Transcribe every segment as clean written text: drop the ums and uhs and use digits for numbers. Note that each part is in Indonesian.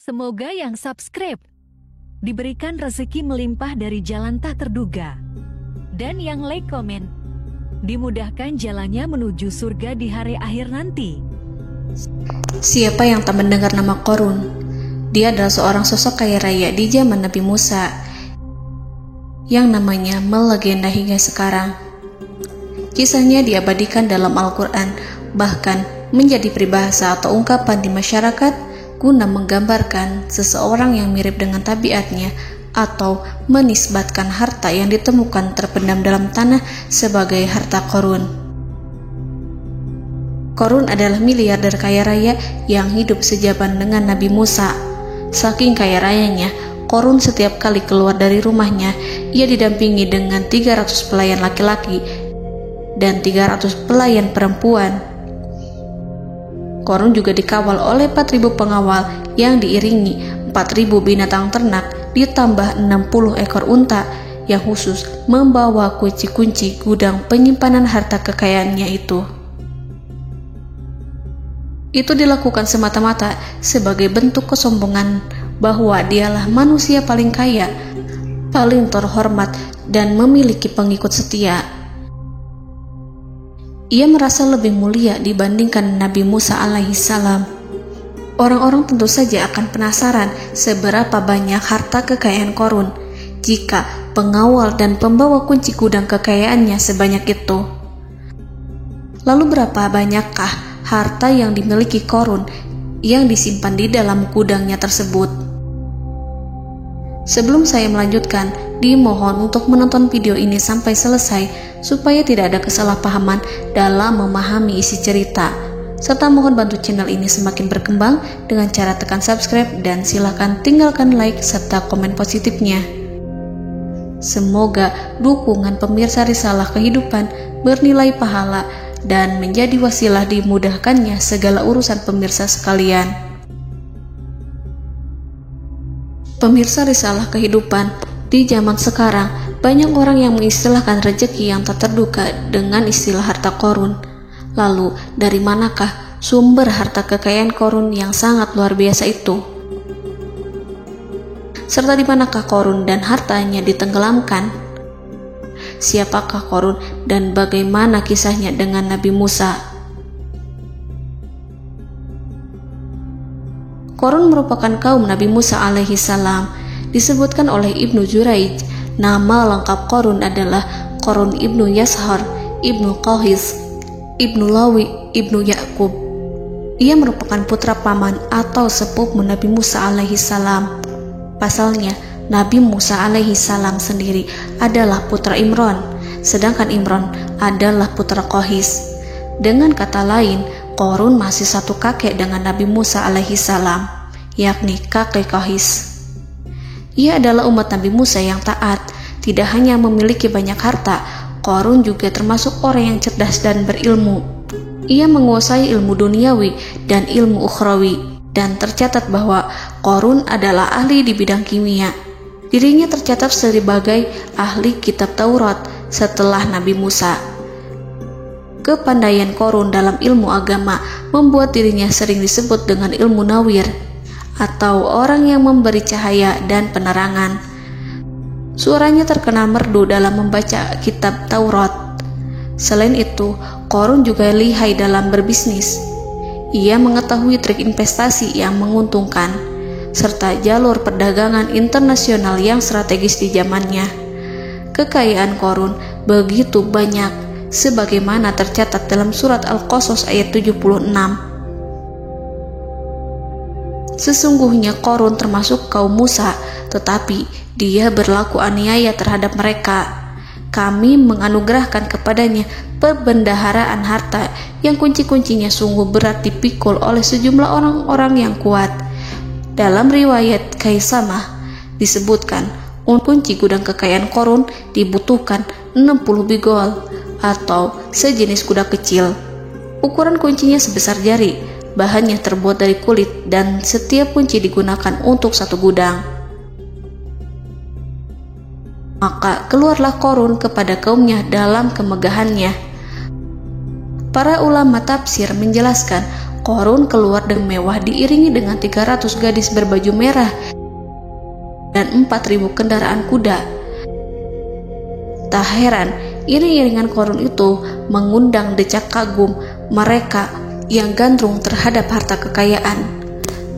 Semoga yang subscribe diberikan rezeki melimpah dari jalan tak terduga. Dan yang like komen, dimudahkan jalannya menuju surga di hari akhir nanti. Siapa yang tak mendengar nama Qorun? Dia adalah seorang sosok kaya raya di zaman Nabi Musa yang namanya melegenda hingga sekarang. Kisahnya diabadikan dalam Al-Quran, bahkan menjadi peribahasa atau ungkapan di masyarakat guna menggambarkan seseorang yang mirip dengan tabiatnya atau menisbatkan harta yang ditemukan terpendam dalam tanah sebagai harta Qorun. Qorun adalah miliarder kaya raya yang hidup sejaman dengan Nabi Musa. Saking kaya rayanya, Qorun setiap kali keluar dari rumahnya, ia didampingi dengan 300 pelayan laki-laki dan 300 pelayan perempuan. Qorun juga dikawal oleh 4.000 pengawal yang diiringi 4.000 binatang ternak ditambah 60 ekor unta yang khusus membawa kunci-kunci gudang penyimpanan harta kekayaannya itu. Itu dilakukan semata-mata sebagai bentuk kesombongan bahwa dialah manusia paling kaya, paling terhormat, dan memiliki pengikut setia. Ia merasa lebih mulia dibandingkan Nabi Musa alaihissalam. Orang-orang tentu saja akan penasaran seberapa banyak harta kekayaan Qorun jika pengawal dan pembawa kunci gudang kekayaannya sebanyak itu. Lalu berapa banyakkah harta yang dimiliki Qorun yang disimpan di dalam gudangnya tersebut? Sebelum saya melanjutkan, dimohon untuk menonton video ini sampai selesai supaya tidak ada kesalahpahaman dalam memahami isi cerita, serta mohon bantu channel ini semakin berkembang dengan cara tekan subscribe dan silakan tinggalkan like serta komen positifnya. Semoga dukungan pemirsa Risalah Kehidupan bernilai pahala dan menjadi wasilah dimudahkannya segala urusan pemirsa sekalian. Pemirsa Risalah Kehidupan, di zaman sekarang banyak orang yang mengistilahkan rezeki yang tak terduga dengan istilah harta Qorun. Lalu dari manakah sumber harta kekayaan Qorun yang sangat luar biasa itu? Serta di manakah Qorun dan hartanya ditenggelamkan? Siapakah Qorun dan bagaimana kisahnya dengan Nabi Musa? Qorun merupakan kaum Nabi Musa alaihissalam. Disebutkan oleh Ibnu Juraij, nama lengkap Qorun adalah Qorun ibnu Yashar, ibnu Qahis, ibnu Lawi, ibnu Ya'qub. Ia merupakan putra paman atau sepupu Nabi Musa alaihissalam. Pasalnya, Nabi Musa alaihissalam sendiri adalah putra Imran, sedangkan Imran adalah putra Qahis. Dengan kata lain, Qorun masih satu kakek dengan Nabi Musa alaihissalam, yakni kakek Qahis. Ia adalah umat Nabi Musa yang taat. Tidak hanya memiliki banyak harta, Qorun juga termasuk orang yang cerdas dan berilmu. Ia menguasai ilmu duniawi dan ilmu ukhrawi, dan tercatat bahwa Qorun adalah ahli di bidang kimia. Dirinya tercatat sebagai ahli kitab Taurat setelah Nabi Musa. Kepandaian Qorun dalam ilmu agama membuat dirinya sering disebut dengan ilmu nawir, atau orang yang memberi cahaya dan penerangan. Suaranya terkenal merdu dalam membaca kitab Taurat. Selain itu, Qorun juga lihai dalam berbisnis. Ia mengetahui trik investasi yang menguntungkan, serta jalur perdagangan internasional yang strategis di zamannya. Kekayaan Qorun begitu banyak, sebagaimana tercatat dalam surat Al-Qasas ayat 76. Sesungguhnya Qorun termasuk kaum Musa, tetapi dia berlaku aniaya terhadap mereka. Kami menganugerahkan kepadanya perbendaharaan harta yang kunci-kuncinya sungguh berat dipikul oleh sejumlah orang-orang yang kuat. Dalam riwayat Kaisamah disebutkan, kunci gudang kekayaan Qorun dibutuhkan 60 bigol atau sejenis kuda kecil. Ukuran kuncinya sebesar jari, bahannya terbuat dari kulit, dan setiap kunci digunakan untuk satu gudang. Maka keluarlah Qorun kepada kaumnya dalam kemegahannya. Para ulama tafsir menjelaskan Qarun keluar dengan mewah diiringi dengan 300 gadis berbaju merah dan 4.000 kendaraan kuda. Tak heran, iring-iringan Qarun itu mengundang decak kagum mereka yang gandrung terhadap harta kekayaan.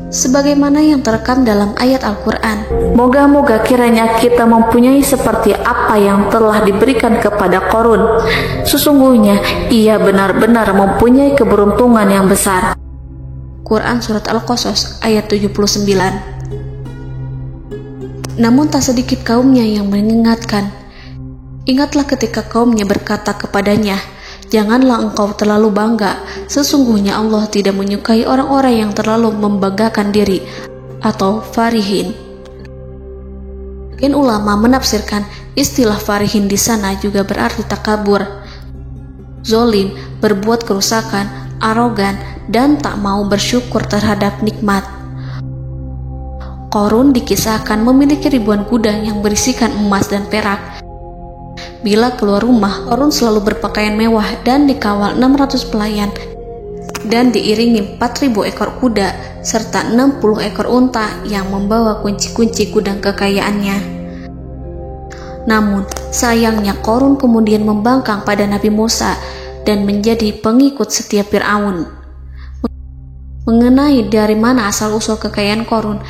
Sebagaimana yang terekam dalam ayat Al-Quran, moga-moga kiranya kita mempunyai seperti apa yang telah diberikan kepada Qarun. Sesungguhnya ia benar-benar mempunyai keberuntungan yang besar. Quran Surat Al-Qasas ayat 79. Namun tak sedikit kaumnya yang mengingatkan. Ingatlah ketika kaumnya berkata kepadanya, janganlah engkau terlalu bangga. Sesungguhnya Allah tidak menyukai orang-orang yang terlalu membanggakan diri atau farihin. Ulama menafsirkan istilah farihin di sana juga berarti takabur, zolim, berbuat kerusakan, arogan, dan tak mau bersyukur terhadap nikmat. Qarun dikisahkan memiliki ribuan kuda yang berisikan emas dan perak. Bila keluar rumah, Qarun selalu berpakaian mewah dan dikawal 600 pelayan dan diiringi 4.000 ekor kuda serta 60 ekor unta yang membawa kunci-kunci gudang kekayaannya. Namun, sayangnya Qarun kemudian membangkang pada Nabi Musa dan menjadi pengikut setia Fir'aun. Mengenai dari mana asal-usul kekayaan Qarun,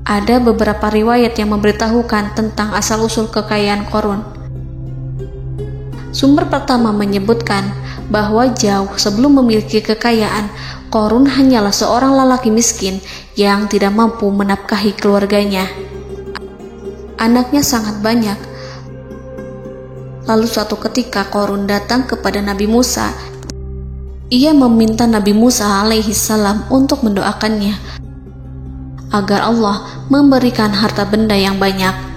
ada beberapa riwayat yang memberitahukan tentang asal-usul kekayaan Qarun. Sumber pertama menyebutkan bahwa jauh sebelum memiliki kekayaan, Qarun hanyalah seorang lelaki miskin yang tidak mampu menafkahi keluarganya. Anaknya sangat banyak. Lalu suatu ketika Qarun datang kepada Nabi Musa. Ia meminta Nabi Musa alaihi salam untuk mendoakannya agar Allah memberikan harta benda yang banyak.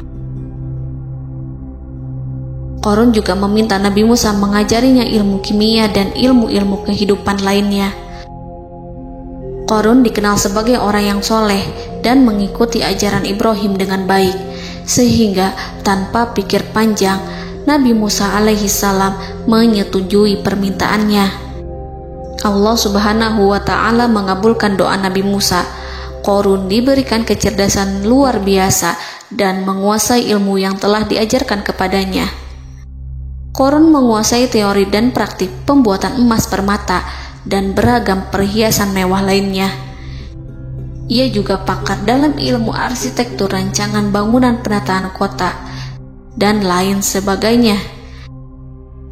Qarun juga meminta Nabi Musa mengajarinya ilmu kimia dan ilmu-ilmu kehidupan lainnya. Qarun dikenal sebagai orang yang soleh dan mengikuti ajaran Ibrahim dengan baik, sehingga tanpa pikir panjang, Nabi Musa alaihi salam menyetujui permintaannya. Allah Subhanahu wa ta'ala mengabulkan doa Nabi Musa. Qarun diberikan kecerdasan luar biasa dan menguasai ilmu yang telah diajarkan kepadanya. Qarun menguasai teori dan praktik pembuatan emas permata dan beragam perhiasan mewah lainnya. Ia juga pakar dalam ilmu arsitektur, rancangan bangunan, penataan kota, dan lain sebagainya.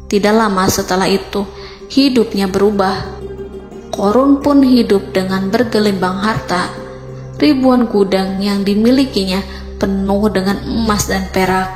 Tidak lama setelah itu, hidupnya berubah. Qarun pun hidup dengan bergelimbang harta. Ribuan gudang yang dimilikinya penuh dengan emas dan perak.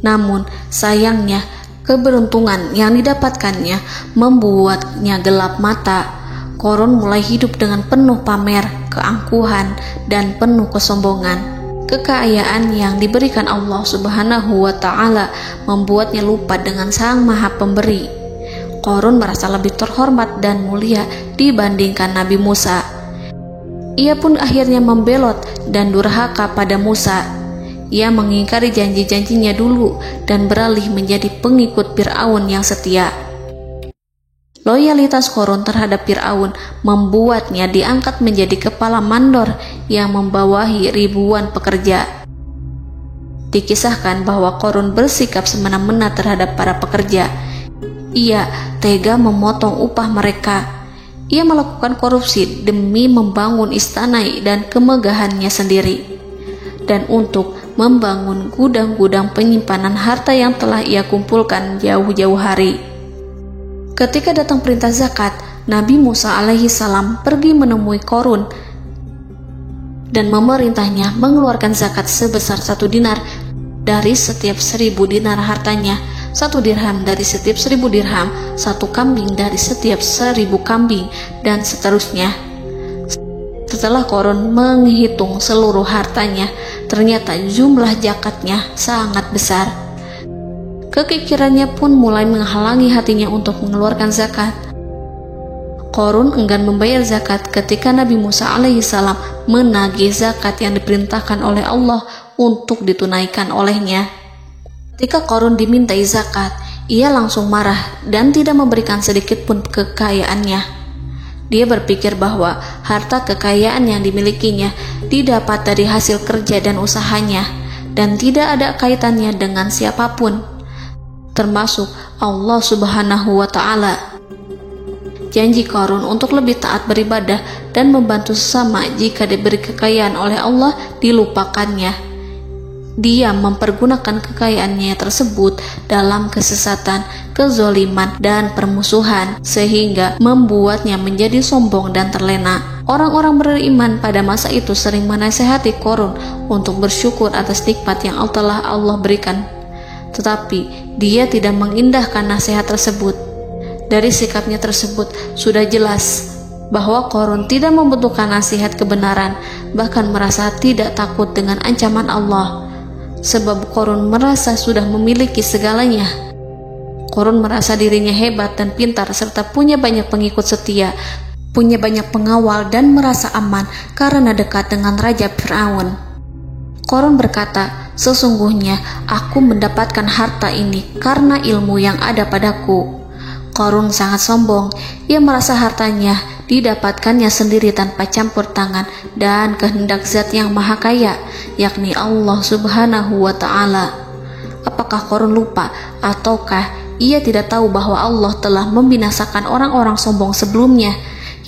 Namun, sayangnya, keberuntungan yang didapatkannya membuatnya gelap mata. Qarun mulai hidup dengan penuh pamer, keangkuhan, dan penuh kesombongan. Kekayaan yang diberikan Allah Subhanahu wa ta'ala membuatnya lupa dengan Sang Maha Pemberi. Qarun merasa lebih terhormat dan mulia dibandingkan Nabi Musa. Ia pun akhirnya membelot dan durhaka pada Musa. Ia mengingkari janji-janjinya dulu dan beralih menjadi pengikut Fir'aun yang setia. Loyalitas Qarun terhadap Fir'aun membuatnya diangkat menjadi kepala mandor yang membawahi ribuan pekerja. Dikisahkan bahwa Qarun bersikap semena-mena terhadap para pekerja. Ia tega memotong upah mereka. Ia melakukan korupsi demi membangun istana dan kemegahannya sendiri, dan untuk membangun gudang-gudang penyimpanan harta yang telah ia kumpulkan jauh-jauh hari. Ketika datang perintah zakat, Nabi Musa alaihi salam pergi menemui Qarun dan memerintahnya mengeluarkan zakat sebesar 1 dinar dari setiap 1.000 dinar hartanya, 1 dirham dari setiap 1.000 dirham, 1 kambing dari setiap 1.000 kambing, dan seterusnya. Setelah Qarun menghitung seluruh hartanya, ternyata jumlah zakatnya sangat besar. Kekikirannya pun mulai menghalangi hatinya untuk mengeluarkan zakat. Qarun enggan membayar zakat ketika Nabi Musa alaihissalam menagih zakat yang diperintahkan oleh Allah untuk ditunaikan olehnya. Ketika Qarun dimintai zakat, ia langsung marah dan tidak memberikan sedikit pun kekayaannya. Dia berpikir bahwa harta kekayaan yang dimilikinya didapat dari hasil kerja dan usahanya, dan tidak ada kaitannya dengan siapapun, termasuk Allah Subhanahu wa Ta'ala. Janji Qarun untuk lebih taat beribadah dan membantu sesama jika diberi kekayaan oleh Allah dilupakannya. Dia mempergunakan kekayaannya tersebut dalam kesesatan, kezoliman, dan permusuhan, sehingga membuatnya menjadi sombong dan terlena. Orang-orang beriman pada masa itu sering menasihati Qarun untuk bersyukur atas nikmat yang telah Allah berikan. Tetapi dia tidak mengindahkan nasihat tersebut. Dari sikapnya tersebut sudah jelas bahwa Qarun tidak membutuhkan nasihat kebenaran, bahkan merasa tidak takut dengan ancaman Allah. Sebab Qarun merasa sudah memiliki segalanya. Qarun merasa dirinya hebat dan pintar serta punya banyak pengikut setia, punya banyak pengawal dan merasa aman karena dekat dengan Raja Fir'aun. Qarun berkata, "Sesungguhnya aku mendapatkan harta ini karena ilmu yang ada padaku." Qarun sangat sombong. Ia merasa hartanya didapatkannya sendiri tanpa campur tangan dan kehendak Zat yang Maha Kaya, yakni Allah Subhanahu wa Ta'ala. Apakah Qarun lupa ataukah ia tidak tahu bahwa Allah telah membinasakan orang-orang sombong sebelumnya,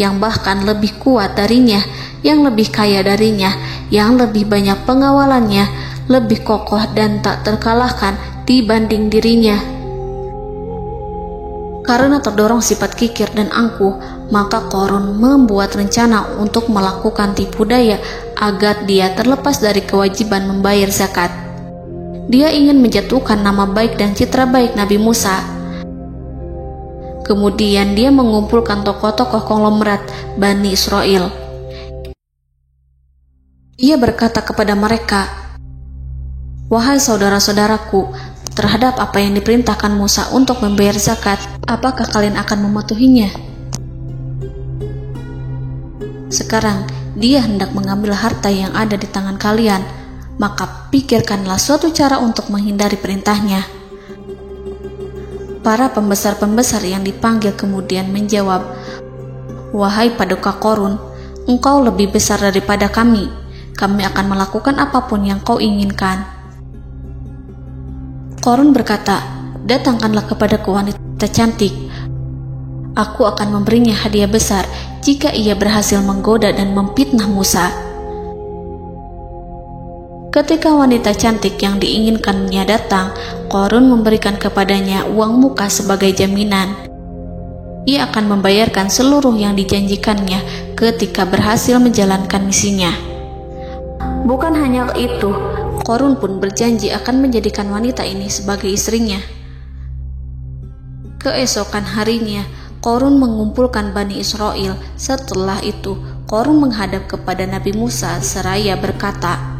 yang bahkan lebih kuat darinya, yang lebih kaya darinya, yang lebih banyak pengawalannya, lebih kokoh dan tak terkalahkan dibanding dirinya? Karena terdorong sifat kikir dan angkuh, maka Qarun membuat rencana untuk melakukan tipu daya agar dia terlepas dari kewajiban membayar zakat. Dia ingin menjatuhkan nama baik dan citra baik Nabi Musa. Kemudian dia mengumpulkan tokoh-tokoh konglomerat Bani Israel. Ia berkata kepada mereka, "Wahai saudara-saudaraku, terhadap apa yang diperintahkan Musa untuk membayar zakat, apakah kalian akan mematuhinya? Sekarang dia hendak mengambil harta yang ada di tangan kalian, maka pikirkanlah suatu cara untuk menghindari perintahnya." Para pembesar-pembesar yang dipanggil kemudian menjawab, "Wahai paduka Qarun, engkau lebih besar daripada kami. Kami akan melakukan apapun yang kau inginkan." Qarun berkata, "Datangkanlah kepadaku wanita cantik. Aku akan memberinya hadiah besar jika ia berhasil menggoda dan memfitnah Musa." Ketika wanita cantik yang diinginkannya datang, Qarun memberikan kepadanya uang muka sebagai jaminan. Ia akan membayarkan seluruh yang dijanjikannya ketika berhasil menjalankan misinya. Bukan hanya itu, Qarun pun berjanji akan menjadikan wanita ini sebagai istrinya. Keesokan harinya, Qarun mengumpulkan Bani Israel. Setelah itu, Qarun menghadap kepada Nabi Musa seraya berkata,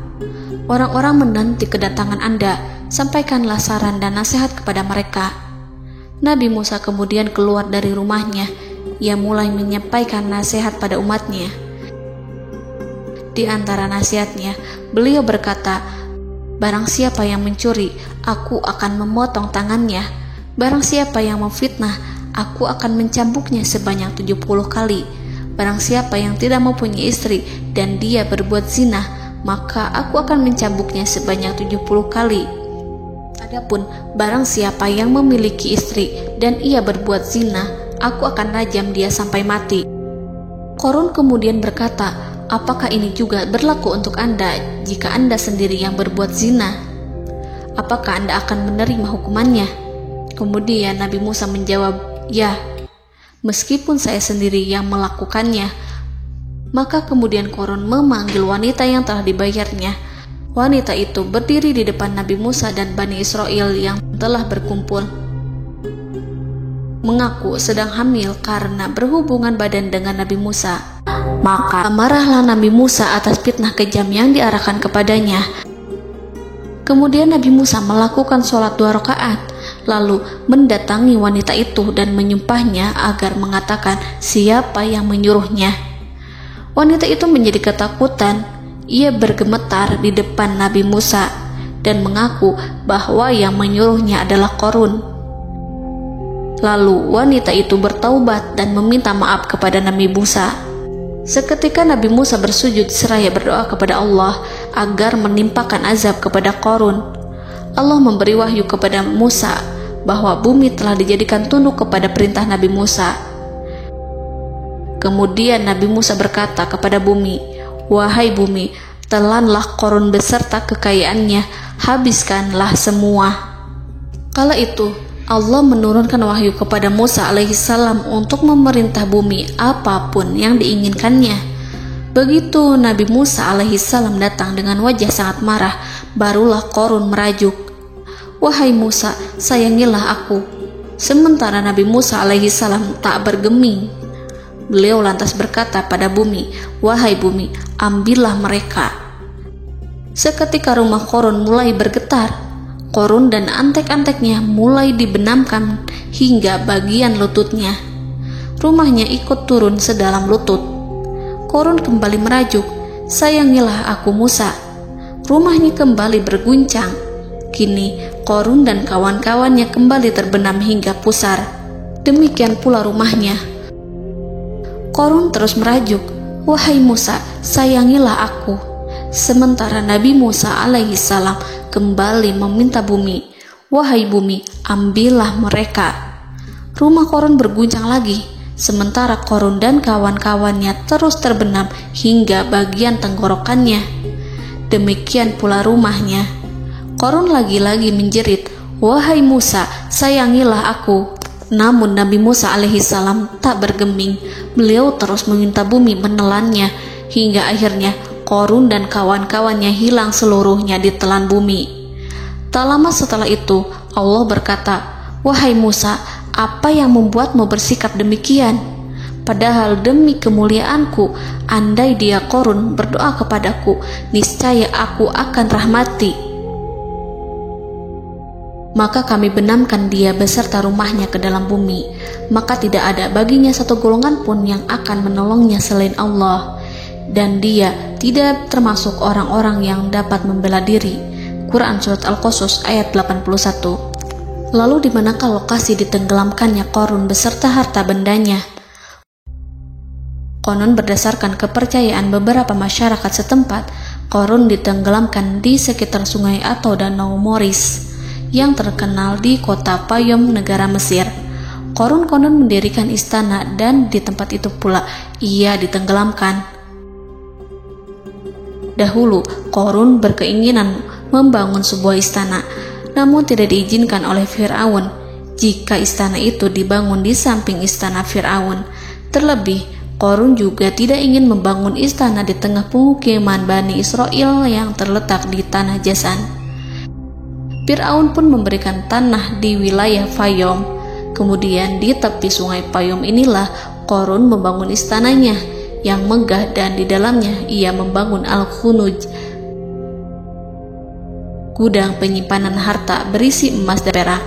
"Orang-orang menanti kedatangan Anda, sampaikanlah saran dan nasihat kepada mereka." Nabi Musa kemudian keluar dari rumahnya. Ia mulai menyampaikan nasihat pada umatnya. Di antara nasihatnya, beliau berkata, "Barang siapa yang mencuri, aku akan memotong tangannya. Barang siapa yang memfitnah, aku akan mencambuknya sebanyak 70 kali. Barang siapa yang tidak mempunyai istri dan dia berbuat zina, maka aku akan mencambuknya sebanyak 70 kali. Adapun barang siapa yang memiliki istri dan ia berbuat zina, aku akan rajam dia sampai mati." Qarun kemudian berkata, "Apakah ini juga berlaku untuk Anda jika Anda sendiri yang berbuat zina? Apakah Anda akan menerima hukumannya?" Kemudian Nabi Musa menjawab, "Ya, meskipun saya sendiri yang melakukannya." Maka kemudian Qarun memanggil wanita yang telah dibayarnya. Wanita itu berdiri di depan Nabi Musa dan Bani Israel yang telah berkumpul, mengaku sedang hamil karena berhubungan badan dengan Nabi Musa. Maka marahlah Nabi Musa atas fitnah kejam yang diarahkan kepadanya. Kemudian Nabi Musa melakukan sholat 2 rakaat, lalu mendatangi wanita itu dan menyumpahnya agar mengatakan siapa yang menyuruhnya. Wanita itu menjadi ketakutan. Ia bergemetar di depan Nabi Musa dan mengaku bahwa yang menyuruhnya adalah Qarun. Lalu wanita itu bertaubat dan meminta maaf kepada Nabi Musa. Seketika Nabi Musa bersujud seraya berdoa kepada Allah agar menimpakan azab kepada Qarun. Allah memberi wahyu kepada Musa bahwa bumi telah dijadikan tunduk kepada perintah Nabi Musa. Kemudian Nabi Musa berkata kepada bumi, "Wahai bumi, telanlah Qarun beserta kekayaannya, habiskanlah semua." Kala itu Allah menurunkan wahyu kepada Musa alaihissalam untuk memerintah bumi apapun yang diinginkannya. Begitu Nabi Musa alaihissalam datang dengan wajah sangat marah, barulah Qarun merajuk, "Wahai Musa, sayangilah aku." Sementara Nabi Musa alaihissalam tak bergeming. Beliau lantas berkata pada bumi, "Wahai bumi, ambillah mereka." Seketika rumah Qarun mulai bergetar. Qarun dan antek-anteknya mulai dibenamkan hingga bagian lututnya. Rumahnya ikut turun sedalam lutut. Qarun kembali merajuk, "Sayangilah aku Musa." Rumahnya kembali berguncang. Kini Qarun dan kawan-kawannya kembali terbenam hingga pusar. Demikian pula rumahnya. Qarun terus merajuk, "Wahai Musa, sayangilah aku." Sementara Nabi Musa alaihissalam kembali meminta bumi, "Wahai bumi, ambillah mereka." Rumah Qarun berguncang lagi, sementara Qarun dan kawan-kawannya terus terbenam hingga bagian tenggorokannya. Demikian pula rumahnya. Qarun lagi-lagi menjerit, "Wahai Musa, sayangilah aku." Namun Nabi Musa alaihissalam tak bergeming. Beliau terus meminta bumi menelannya, hingga akhirnya Qarun dan kawan-kawannya hilang seluruhnya ditelan bumi. Tak lama setelah itu Allah berkata, "Wahai Musa, apa yang membuatmu bersikap demikian? Padahal demi kemuliaanku, andai dia Qarun berdoa kepadaku, niscaya aku akan rahmati. Maka kami benamkan dia beserta rumahnya ke dalam bumi, maka tidak ada baginya satu golongan pun yang akan menolongnya selain Allah. Dan dia tidak termasuk orang-orang yang dapat membela diri." Quran Surat Al-Qasas ayat 81. Lalu di manakah lokasi ditenggelamkannya Qarun beserta harta bendanya? Konon berdasarkan kepercayaan beberapa masyarakat setempat, Qarun ditenggelamkan di sekitar sungai atau danau Moris yang terkenal di kota Payom, negara Mesir. Qarun konon mendirikan istana dan di tempat itu pula ia ditenggelamkan. Dahulu, Qarun berkeinginan membangun sebuah istana, namun tidak diizinkan oleh Fir'aun jika istana itu dibangun di samping istana Fir'aun. Terlebih, Qarun juga tidak ingin membangun istana di tengah pemukiman Bani Israel yang terletak di tanah Jasan. Fir'aun pun memberikan tanah di wilayah Fayom. Kemudian di tepi sungai Payom inilah Qarun membangun istananya yang megah, dan di dalamnya ia membangun Al-Khunuj, gudang penyimpanan harta berisi emas dan perak.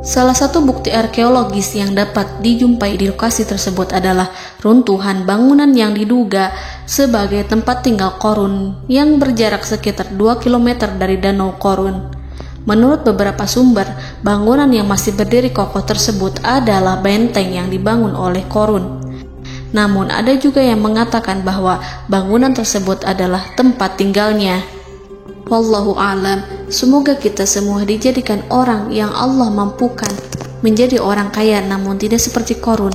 Salah satu bukti arkeologis yang dapat dijumpai di lokasi tersebut adalah runtuhan bangunan yang diduga sebagai tempat tinggal Qarun yang berjarak sekitar 2 km dari Danau Qarun. Menurut beberapa sumber, bangunan yang masih berdiri kokoh tersebut adalah benteng yang dibangun oleh Qarun. Namun ada juga yang mengatakan bahwa bangunan tersebut adalah tempat tinggalnya. Wallahu a'lam. Semoga kita semua dijadikan orang yang Allah mampukan menjadi orang kaya namun tidak seperti Qarun